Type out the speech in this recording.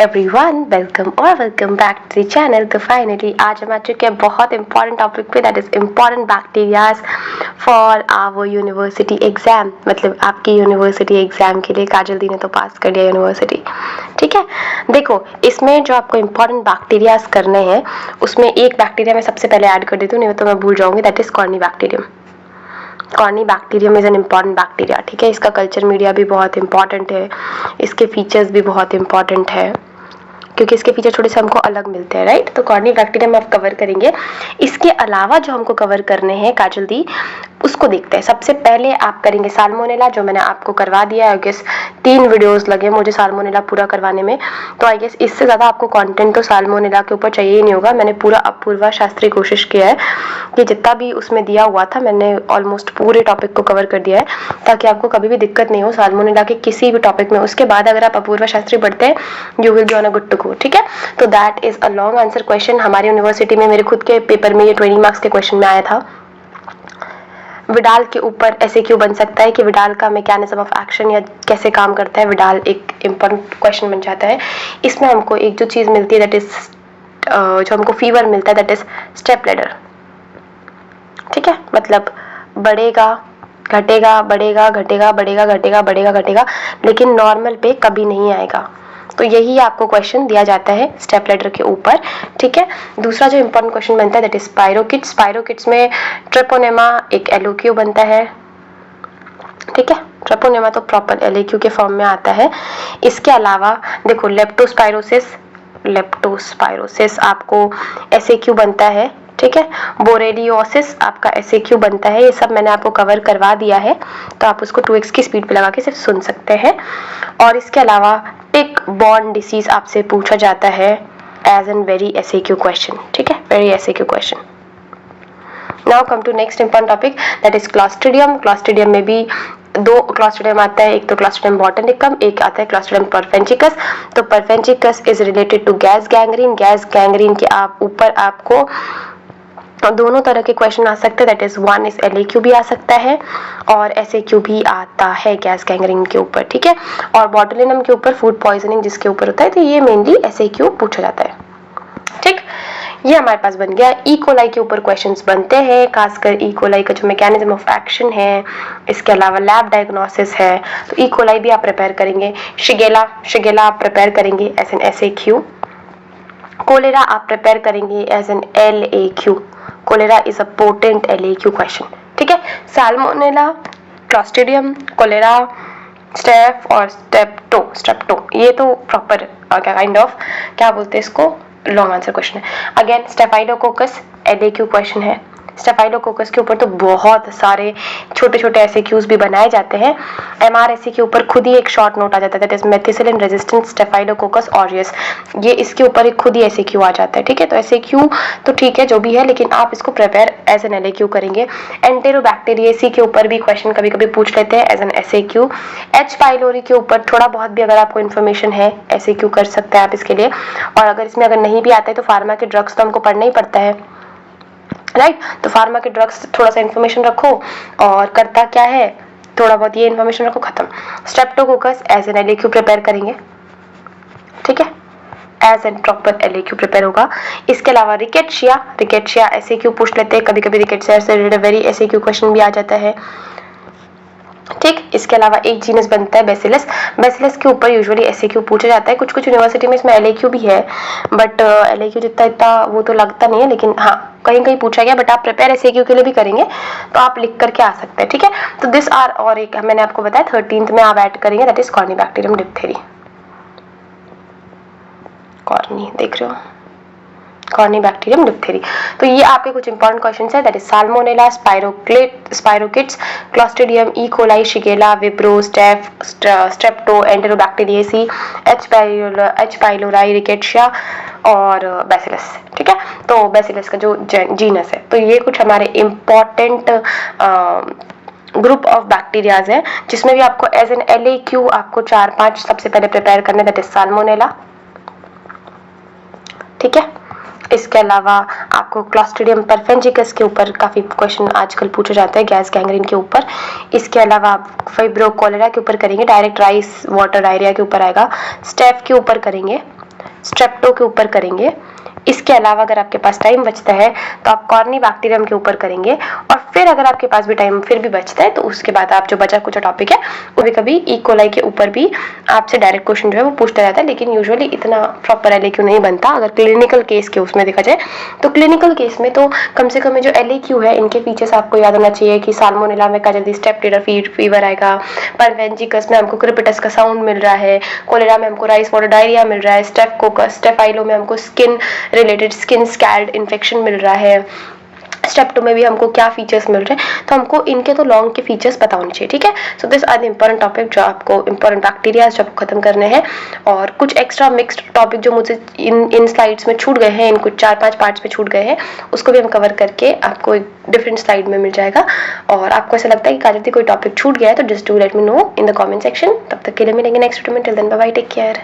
Everyone, welcome back to the channel. तो finally आज हम आ चुके हैं बहुत इंपॉर्टेंट टॉपिक पे, that is important bacterias for our university exam. मतलब आपकी यूनिवर्सिटी एग्जाम के लिए काजल दी ने तो पास कर दिया यूनिवर्सिटी। ठीक है, देखो इसमें जो आपको इम्पॉर्टेंट बैक्टीरियाज करने हैं उसमें एक बैक्टीरिया मैं सबसे पहले ऐड कर देती हूँ, नहीं तो मैं भूल जाऊंगी। That is Corynebacterium. Corynebacterium is an important bacteria. ठीक है, इसका कल्चर मीडिया भी बहुत इंपॉर्टेंट है, इसके फीचर्स भी बहुत इंपॉर्टेंट है क्योंकि इसके फीचर थोड़े से हमको अलग मिलते हैं, राइट। तो कॉर्नीबैक्टीरियम आप कवर करेंगे। इसके अलावा जो हमको कवर करने हैं काजल दी, उसको देखते हैं। सबसे पहले आप करेंगे साल्मोनेला, जो मैंने आपको करवा दिया है। आई गेस 3 वीडियोस लगे मुझे साल्मोनेला पूरा करवाने में, तो आई गेस इससे ज़्यादा आपको कंटेंट तो साल्मोनेला के ऊपर चाहिए ही नहीं होगा। मैंने पूरा अपूर्वा शास्त्री कोशिश किया है कि जितना भी उसमें दिया हुआ था मैंने ऑलमोस्ट पूरे टॉपिक को कवर कर दिया है, ताकि आपको कभी भी दिक्कत नहीं हो साल्मोनेला के किसी भी टॉपिक में। उसके बाद अगर आप अपूर्वा शास्त्री पढ़ते हैं, you will be on a good to go. ठीक है, तो that is a long answer question. हमारी यूनिवर्सिटी में मेरे खुद के पेपर में ये 20 मार्क्स के क्वेश्चन में आया था। विडाल के ऊपर ऐसे क्यों बन सकता है कि विडाल का मैकेनिज्म ऑफ एक्शन या कैसे काम करता है, विडाल एक इम्पोर्टेंट क्वेश्चन बन जाता है। इसमें हमको एक जो चीज मिलती है, दैट इज जो हमको फीवर मिलता है, दैट इज स्टेप लैडर। ठीक है, मतलब बढ़ेगा घटेगा, बढ़ेगा घटेगा, बढ़ेगा घटेगा, बढ़ेगा घटेगा, लेकिन नॉर्मल पे कभी नहीं आएगा। तो यही आपको क्वेश्चन दिया जाता है स्टेप लैडर के ऊपर। ठीक है, दूसरा जो इंपॉर्टेंट क्वेश्चन बनता है दैट इज स्पाइरोकिट्स। स्पाइरोकिट्स में ट्रेपोनेमा एक एलोक्यू बनता है। ठीक है, ट्रेपोनेमा तो प्रॉपर एलोक्यू के फॉर्म में आता है। इसके अलावा देखो लेप्टोस्पाइरोसिस आपको एसएक्यू बनता है। ठीक है, बोरेलियोसिस आपका एसएक्यू बनता है। ये सब मैंने आपको कवर करवा दिया है, तो आप उसको 2x की स्पीड पे लगा के सिर्फ सुन सकते हैं। और इसके अलावा टिक बॉर्न डिसीज आपसे पूछा जाता है as an very SAQ question. ठीक है, very SAQ question. Now come to next important topic, that is clostridium. Clostridium में भी 2 क्लॉस्ट्रिडियम आता है, एक तो क्लॉस्ट्रिडियम बॉटनिकम, एक आता है क्लॉस्ट्रिडियम परफेंचिकस। तो perfringens is related to gas gangrene. Gas gangrene के ऊपर आपको दोनों तरह के क्वेश्चन आ सकते हैं, दैट इज वन इज एलएक्यू भी आ सकता है और एसएक्यू भी आता है गैस गैंग्रीन के ऊपर। ठीक है, और बॉटुलिनम के ऊपर फूड पॉइजनिंग जिसके ऊपर होता है, तो ये मेनली एसएक्यू पूछा जाता है। ठीक, ये हमारे पास बन गया। ई कोलाई के ऊपर क्वेश्चंस बनते हैं, खासकर ई कोलाई का जो मैकेनिज्म ऑफ एक्शन है। इसके अलावा लैब डायग्नोसिस है, तो ई कोलाई भी आप प्रिपेयर करेंगे। शिगेला आप प्रिपेयर करेंगे एज एन एसएक्यू। कोलेरा आप प्रिपेयर करेंगे as an LAQ. Cholera is a potent LAQ question. ठीक है, साल्मोनेला, क्लॉस्ट्रिडियम, कोलेरा, स्टेफ और स्टेप्टो ये तो प्रॉपर काइंड ऑफ क्या बोलते हैं इसको, लॉन्ग आंसर क्वेश्चन है। अगेन स्टेफाइलोकोकस एलएक्यू क्वेश्चन है। स्टेफाइलोकोकस के ऊपर तो बहुत सारे छोटे छोटे एसएक्यूज भी बनाए जाते हैं। एमआरएससी के ऊपर खुद ही एक शॉर्ट नोट आ जाता है, that is methicillin resistant staphylococcus aureus. ये इसके ऊपर एक खुद ही एसएक्यू आ जाता है। ठीक है, तो एसएक्यू तो ठीक है जो भी है, लेकिन आप इसको प्रिपेयर एज एन एलएक्यू करेंगे। एंटेरोबैक्टीरियेसी के ऊपर भी क्वेश्चन कभी कभी पूछ लेते हैं as an SAQ. H pylori के ऊपर थोड़ा बहुत भी अगर आपको इन्फॉर्मेशन है एसएक्यू कर सकते हैं आप इसके लिए। और अगर इसमें अगर नहीं भी आता है तो फार्मा के ड्रग्स तो हमको पढ़ना ही पड़ता है, राइट। तो फार्मा के ड्रग्स थोड़ा सा इन्फॉर्मेशन रखो, और करता क्या है थोड़ा बहुत ये इन्फॉर्मेशन रखो, खत्म। स्ट्रेप्टोकोकस एज एन एलएक्यू प्रिपेयर करेंगे। ठीक है, एज एन प्रॉपर एलएक्यू प्रिपेयर होगा। इसके अलावा रिकेट्शिया एसएक्यू पूछ लेते हैं कभी कभी, रिकेट्शिया से रिलेटेड वेरी एसएक्यू क्वेश्चन भी आ जाता है। ठीक, इसके अलावा एक जीनस बनता है बेसिलस। बेसिलस के ऊपर यूजुअली एसएक्यू पूछा जाता है। कुछ कुछ यूनिवर्सिटी में इसमें एलएक्यू भी है, बट एलएक्यू जितना इतना वो तो लगता नहीं है, लेकिन हाँ कहीं कहीं पूछा गया। बट आप प्रिपेयर एसएक्यू के लिए भी करेंगे तो आप लिख करके आ सकते हैं। ठीक है, तो दिस आर, और एक मैंने आपको बताया 13th में आप ऐड करेंगे, that is corynebacterium diphtheriae. Coryne देख रहे हो, कॉर्नीबैक्टीरियम डिप्थेरी। तो ये आपके कुछ इंपॉर्टेंट क्वेश्चंस है, that is salmonella, spirochetes, clostridium, E coli, shigella, vibrio, strepto, enterobacteriaceae, H pylori, rickettsia और बेसिलस। ठीक है, तो बेसिलस का जो जीनस है। तो ये कुछ हमारे इंपॉर्टेंट ग्रुप ऑफ बैक्टीरियाज है, जिसमें भी आपको एज एन एलएक्यू आपको 4-5 सबसे पहले प्रिपेयर करने, दैट इज साल्मोनेला। ठीक है, इसके अलावा आपको क्लॉस्ट्रिडियम परफेंजिकस के ऊपर काफी क्वेश्चन आजकल पूछा जाता है, गैस गैंग्रीन के ऊपर। इसके अलावा आप फाइब्रो कोलेरा के ऊपर करेंगे, डायरेक्ट राइस वाटर डायरिया के ऊपर आएगा, स्टेफ के ऊपर करेंगे, स्ट्रेप्टो के ऊपर करेंगे। इसके अलावा अगर आपके पास टाइम बचता है तो आप कॉर्नीबैक्टीरियम के ऊपर करेंगे, और फिर अगर आपके पास भी टाइम फिर भी बचता है तो उसके बाद आप जो बचा कुछ टॉपिक है कभी कभी इकोलाई के ऊपर भी आपसे डायरेक्ट क्वेश्चन जो है वो पूछता रहता है, लेकिन यूजुअली इतना प्रॉपर LAQ नहीं बनता। अगर क्लिनिकल केस के उसमें देखा जाए तो क्लिनिकल केस में तो कम से कम जो LAQ है इनके फीचर्स आपको याद होना चाहिए कि साल्मोनेला में का जल्दी स्टेप फीवर आएगा, परवेंजिकस में हमको क्रिपिटस का साउंड मिल रहा है, कोलेरा में हमको राइस वाटर डायरिया मिल रहा है, स्टेफकोकस स्टेफाइलो में हमको skin related skin scald infection मिल रहा है, स्टेप्टो में भी हमको क्या फीचर्स मिल रहे हैं, तो हमको इनके तो लॉन्ग के फीचर्स पता होने चाहिए, ठीक है। So this are the important topic जो आपको इंपॉर्टेंट बैक्टीरिया जो आपको खत्म करने हैं, और कुछ एक्स्ट्रा मिक्स्ड टॉपिक जो मुझे इन स्लाइड्स में छूट गए हैं, इन कुछ 4-5 पार्ट्स में छूट गए हैं, उसको भी हम कवर करके आपको एक डिफरेंट स्लाइड में मिल जाएगा। और आपको ऐसा लगता है कि काजल कोई टॉपिक छूट गया है तो just do let me know in the comment section. तब तक के लिए मिलेंगे नेक्स्ट वीडियो में। Till then bye bye, take care.